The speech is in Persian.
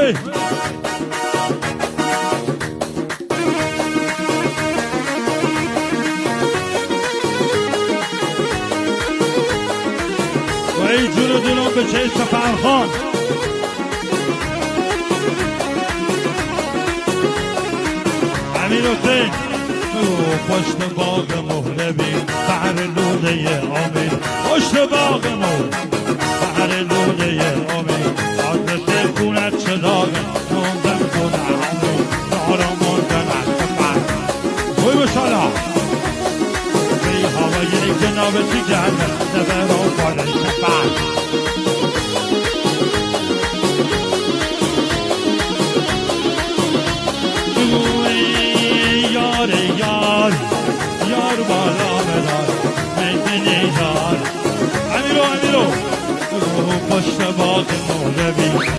ای جون دونم به چه سفرخان امیر حسین پشت باغ مهلبی بحر لوله آمین پشت باغ مهلبی بحر لوله آمین آدرس خونت چه داغه موندم کنه آمین دارم موندن از من خوی بشالا بی هوایی جنابتی گرده نبر و بالش بر یار یار یار بالا مدار میدنی یار امیرو پشت باغ مولوی